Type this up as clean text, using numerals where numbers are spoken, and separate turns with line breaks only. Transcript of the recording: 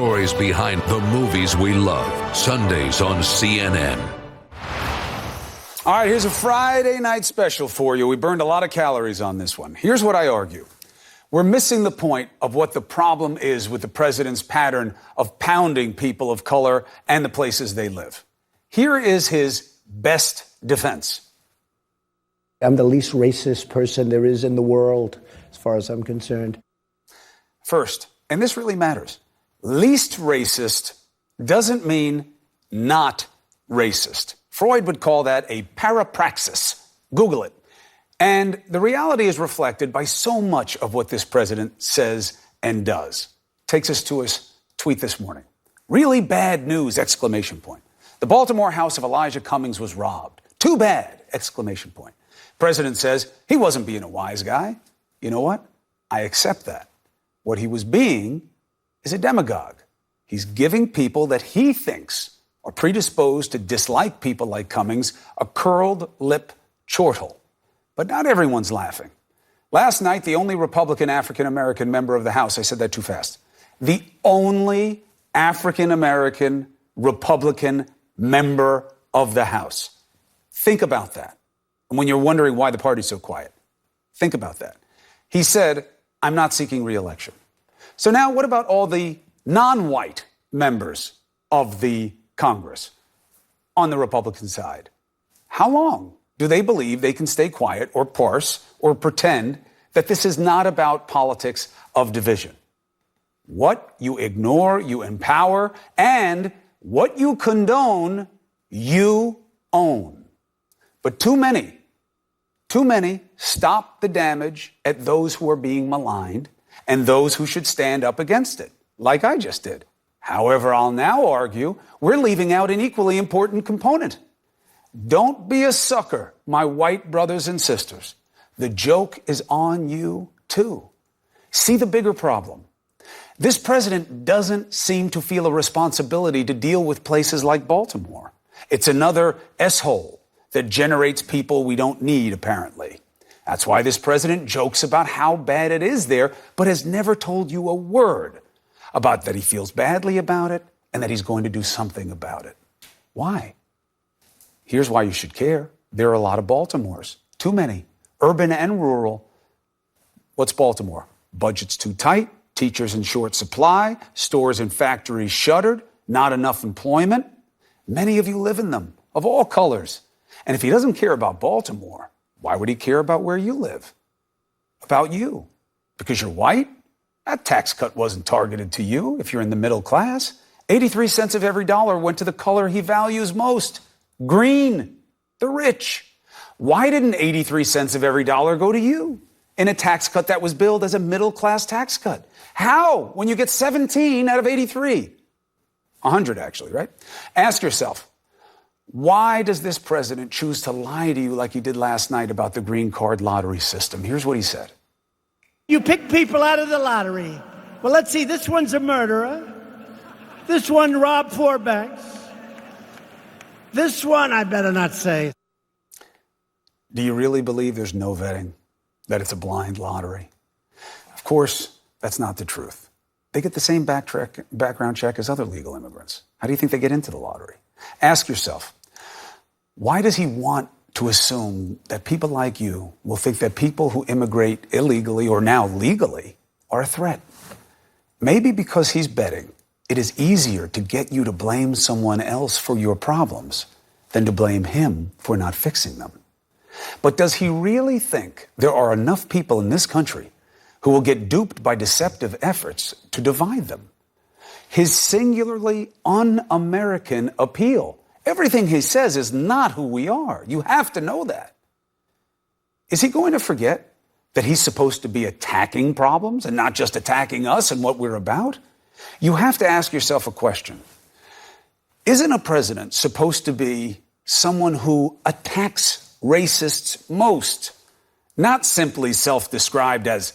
Stories behind the movies we love. Sundays on CNN.
All right, here's a Friday night special for you. We burned a lot of calories on this one. Here's what I argue. We're missing the point of what the problem is with the president's pattern of pounding people of color and the places they live. Here is his best defense.
I'm the least racist person there is in the world, as far as I'm concerned.
First, and this really matters, least racist doesn't mean not racist. Freud would call that a parapraxis. Google it. And the reality is reflected by so much of what this president says and does. Takes us to his tweet this morning. Really bad news, exclamation point. The Baltimore house of Elijah Cummings was robbed. Too bad, exclamation point. President says he wasn't being a wise guy. You know what? I accept that. What he was being is a demagogue. He's giving people that he thinks are predisposed to dislike people like Cummings a curled lip chortle. But not everyone's laughing. Last night, the only Republican African-American member of the House, I said that too fast, the only African-American Republican member of the House. Think about that. And when you're wondering why the party's so quiet, think about that. He said, I'm not seeking re-election. So now what about all the non-white members of the Congress on the Republican side? How long do they believe they can stay quiet or parse or pretend that this is not about politics of division? What you ignore, you empower, and what you condone, you own. But too many stop the damage at those who are being maligned and those who should stand up against it, like I just did. However, I'll now argue we're leaving out an equally important component. Don't be a sucker, my white brothers and sisters. The joke is on you, too. See the bigger problem. This president doesn't seem to feel a responsibility to deal with places like Baltimore. It's another S-hole that generates people we don't need, apparently. That's why this president jokes about how bad it is there, but has never told you a word about that he feels badly about it and that he's going to do something about it. Why? Here's why you should care. There are a lot of Baltimores. Too many. Urban and rural. What's Baltimore? Budget's too tight, teachers in short supply, stores and factories shuttered, not enough employment. Many of you live in them, of all colors. And if he doesn't care about Baltimore, why would he care about where you live? About you? Because you're white? That tax cut wasn't targeted to you if you're in the middle class. 83 cents of every dollar went to the color he values most. Green. The rich. Why didn't 83 cents of every dollar go to you in a tax cut that was billed as a middle class tax cut? How? When you get 17 out of 83. 100 actually, right? Ask yourself, why does this president choose to lie to you like he did last night about the green card lottery system? Here's what he said.
You pick people out of the lottery. Well, let's see. This one's a murderer. This one robbed 4 banks. This one, I better not say.
Do you really believe there's no vetting, that it's a blind lottery? Of course, that's not the truth. They get the same background check as other legal immigrants. How do you think they get into the lottery? Ask yourself, why does he want to assume that people like you will think that people who immigrate illegally or now legally are a threat? Maybe because he's betting it is easier to get you to blame someone else for your problems than to blame him for not fixing them. But does he really think there are enough people in this country who will get duped by deceptive efforts to divide them? His singularly un-American appeal. Everything he says is not who we are. You have to know that. Is he going to forget that he's supposed to be attacking problems and not just attacking us and what we're about? You have to ask yourself a question. Isn't a president supposed to be someone who attacks racists most, not simply self-described as